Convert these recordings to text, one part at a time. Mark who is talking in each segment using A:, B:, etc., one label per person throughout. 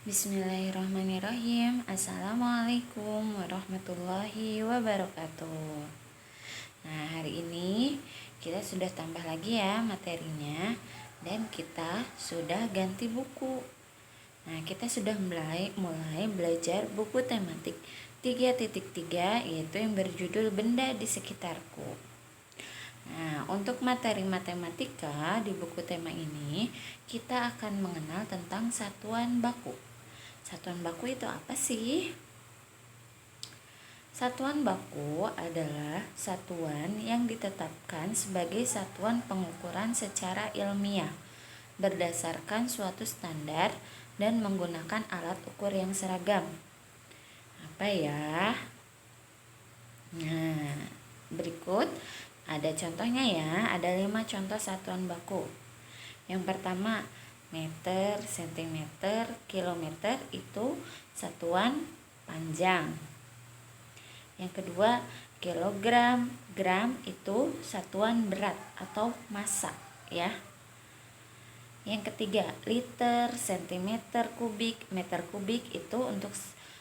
A: Bismillahirrahmanirrahim. Assalamualaikum warahmatullahi wabarakatuh. Nah, hari ini kita sudah tambah lagi ya materinya, dan kita sudah ganti buku. Nah, kita sudah mulai belajar buku tematik 3.3, yaitu yang berjudul Benda di Sekitarku. Nah, untuk materi matematika di buku tema ini, kita akan mengenal tentang satuan baku. Satuan baku itu apa sih? Satuan baku adalah satuan yang ditetapkan sebagai satuan pengukuran secara ilmiah berdasarkan suatu standar dan menggunakan alat ukur yang seragam. Apa ya? Nah, berikut ada contohnya ya. Ada 5 contoh satuan baku. Yang pertama, meter, sentimeter, kilometer itu satuan panjang. Yang kedua, kilogram, gram itu satuan berat atau massa ya. Yang ketiga, liter, sentimeter kubik, meter kubik itu untuk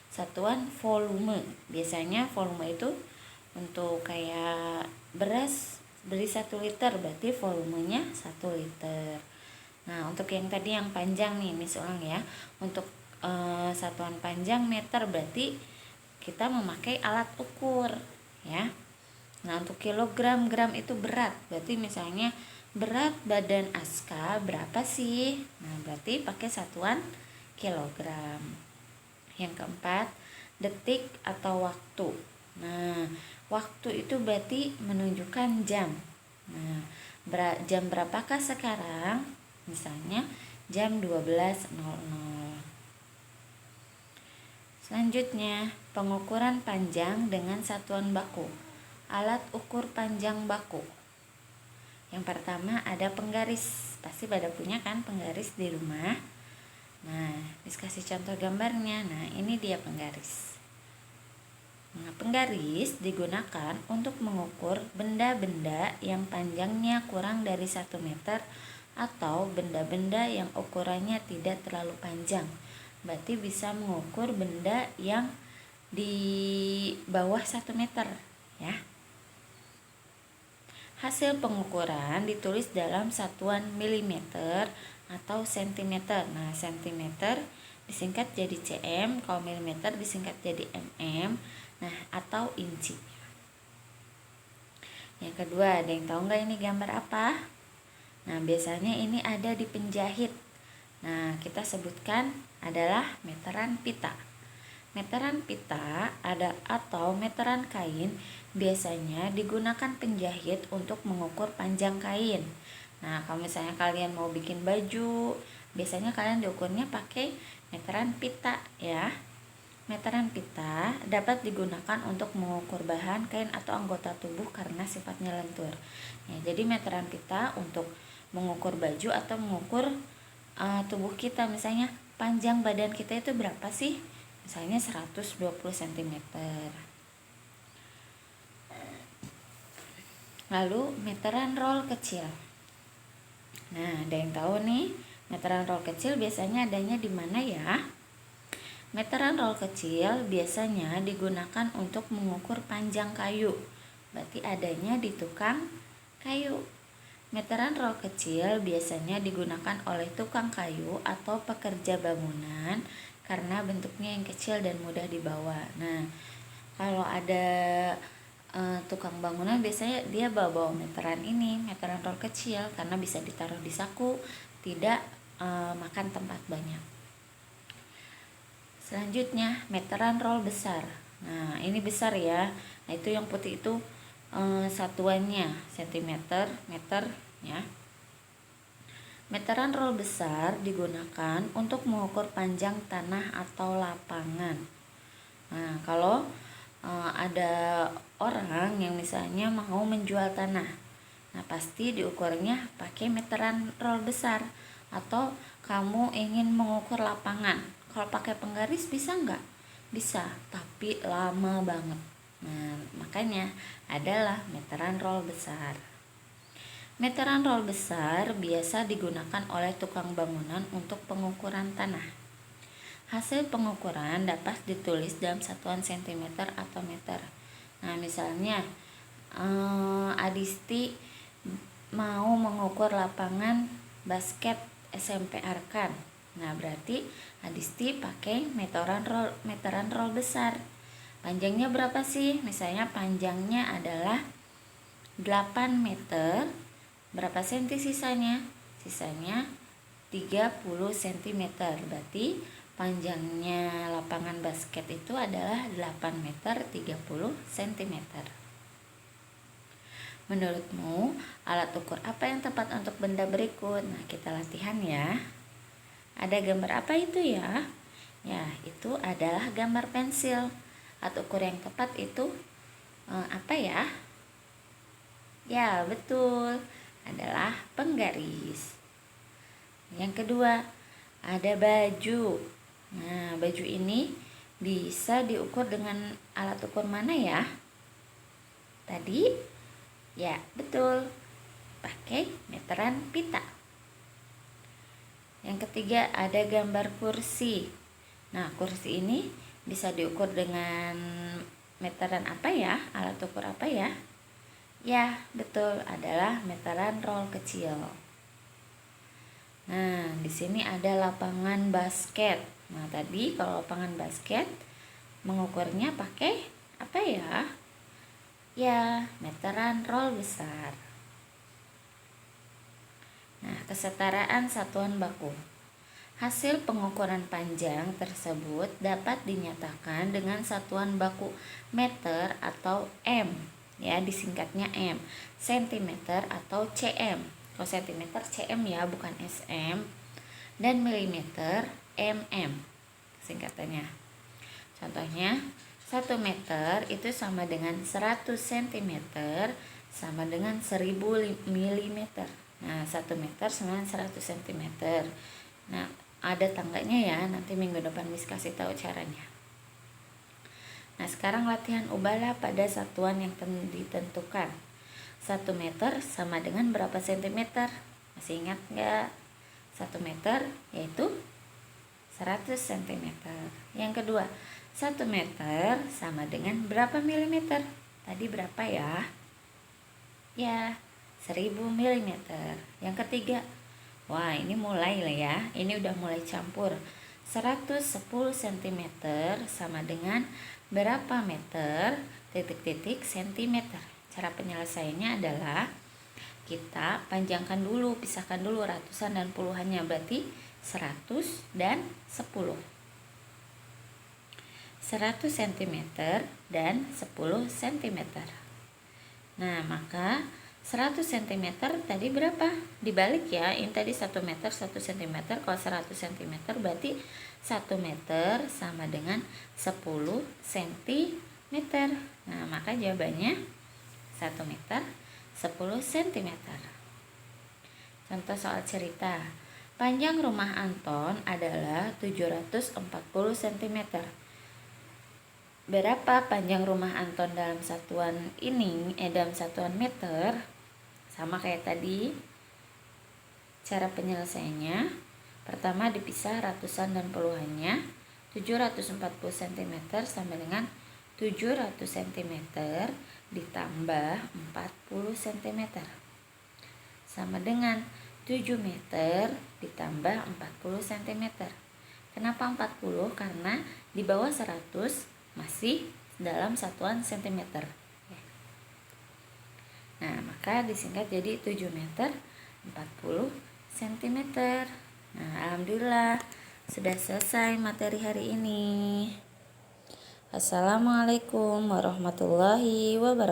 A: satuan volume. Biasanya volume itu untuk kayak beras beli 1 liter, berarti volumenya 1 liter. Nah, untuk yang tadi yang panjang nih, misalnya ya, untuk satuan panjang meter, berarti kita memakai alat ukur ya. Nah, untuk kilogram, gram itu berat, berarti misalnya berat badan Aska berapa sih? Nah, berarti pakai satuan kilogram. Yang keempat, detik atau waktu. Nah, waktu itu berarti menunjukkan jam. Nah, jam berapakah sekarang? Misalnya jam 12.00. Selanjutnya, pengukuran panjang dengan satuan baku. Alat ukur panjang baku. Yang pertama ada penggaris. Pasti pada punya kan penggaris di rumah. Nah, dikasih contoh gambarnya. Nah, ini dia penggaris. Nah, penggaris digunakan untuk mengukur benda-benda yang panjangnya kurang dari 1 meter atau benda-benda yang ukurannya tidak terlalu panjang. Berarti bisa mengukur benda yang di bawah 1 meter ya. Hasil pengukuran ditulis dalam satuan milimeter atau sentimeter. Nah, sentimeter disingkat jadi cm, kalau milimeter disingkat jadi mm. Nah, atau inci. Yang kedua, ada yang tahu nggak ini gambar apa? Nah, biasanya ini ada di penjahit. Nah, kita sebutkan adalah meteran pita. Meteran pita atau meteran kain biasanya digunakan penjahit untuk mengukur panjang kain. Nah, kalau misalnya kalian mau bikin baju, biasanya kalian diukurnya pakai meteran pita ya. Meteran pita dapat digunakan untuk mengukur bahan, kain atau anggota tubuh karena sifatnya lentur. Ya, jadi meteran pita untuk mengukur baju atau mengukur tubuh kita. Misalnya panjang badan kita itu berapa sih? Misalnya 120 cm. Lalu meteran roll kecil. Nah, ada yang tahu nih, meteran roll kecil biasanya adanya di mana ya? Meteran roll kecil biasanya digunakan untuk mengukur panjang kayu. Berarti adanya di tukang kayu. Meteran roll kecil biasanya digunakan oleh tukang kayu atau pekerja bangunan karena bentuknya yang kecil dan mudah dibawa. Nah, kalau ada tukang bangunan biasanya dia bawa meteran ini, meteran roll kecil, karena bisa ditaruh di saku, tidak makan tempat banyak. Selanjutnya, meteran roll besar. Nah, ini besar ya. Nah, itu yang putih itu satuannya sentimeter, meter ya. Meteran roll besar digunakan untuk mengukur panjang tanah atau lapangan. Nah, kalau ada orang yang misalnya mau menjual tanah, nah pasti diukurnya pakai meteran roll besar. Atau kamu ingin mengukur lapangan, kalau pakai penggaris bisa nggak? Bisa, tapi lama banget. Nah, makanya adalah meteran roll besar. Meteran roll besar biasa digunakan oleh tukang bangunan untuk pengukuran tanah. Hasil pengukuran dapat ditulis dalam satuan sentimeter atau meter. Nah, misalnya Adisti mau mengukur lapangan basket SMP Arkan. Nah, berarti Adisti pakai meteran roll besar. Panjangnya berapa sih? Misalnya panjangnya adalah 8 meter. Berapa senti sisanya? Sisanya 30 cm. Berarti panjangnya lapangan basket itu adalah 8 meter 30 cm. Menurutmu, alat ukur apa yang tepat untuk benda berikut? Nah, kita latihan ya. Ada gambar apa itu ya? Ya, itu adalah gambar pensil. Alat ukur yang tepat itu apa ya? Ya, betul. Adalah penggaris. Yang kedua, ada baju. Nah, baju ini bisa diukur dengan alat ukur mana ya? Tadi? Ya, betul. Pakai meteran pita. Yang ketiga, ada gambar kursi. Nah, kursi ini bisa diukur dengan meteran apa ya? Alat ukur apa ya? Ya, betul, adalah meteran roll kecil. Nah, di sini ada lapangan basket. Nah, tadi kalau lapangan basket mengukurnya pakai apa ya? Ya, meteran roll besar. Nah, kesetaraan satuan baku. Hasil pengukuran panjang tersebut dapat dinyatakan dengan satuan baku meter atau M, ya disingkatnya M, sentimeter atau cm. Kalau sentimeter cm ya, bukan sm, dan milimeter mm singkatannya. Contohnya, 1 meter itu sama dengan 100 cm sama dengan 1000 mm. Nah, 1 meter sama dengan 100 cm. Nah, ada tangganya ya, nanti minggu depan Miss kasih tahu caranya. Nah, sekarang latihan ubahlah pada satuan yang ditentukan. 1 meter sama dengan berapa sentimeter? Masih ingat nggak? 1 meter yaitu 100 cm. Yang kedua, 1 meter sama dengan berapa milimeter? Tadi berapa ya? Ya, 1000 mm. Yang ketiga, wah ini mulai lah ya, ini udah mulai campur. 110 cm sama dengan berapa meter? Titik-titik centimeter. Cara penyelesaiannya adalah kita panjangkan dulu, pisahkan dulu ratusan dan puluhannya, berarti 100 dan 10. 100 cm dan 10 cm. Nah, maka 100 cm tadi berapa? Dibalik ya, ini tadi 1 meter 1 cm. Kalau 100 cm berarti 1 meter sama dengan 10 cm. Nah, maka jawabannya 1 meter 10 cm. Contoh soal cerita. Panjang rumah Anton adalah 740 cm. Berapa panjang rumah Anton dalam satuan ini? Dalam satuan meter. Sama kayak tadi. Cara penyelesaiannya, pertama dipisah ratusan dan puluhannya. 740 cm sama dengan 700 cm ditambah 40 cm sama dengan 7 meter ditambah 40 cm. Kenapa 40? Karena di bawah 100 masih dalam satuan sentimeter. Nah, maka disingkat jadi 7 meter 40 cm. Nah, alhamdulillah sudah selesai materi hari ini. Assalamualaikum warahmatullahi wabarakatuh.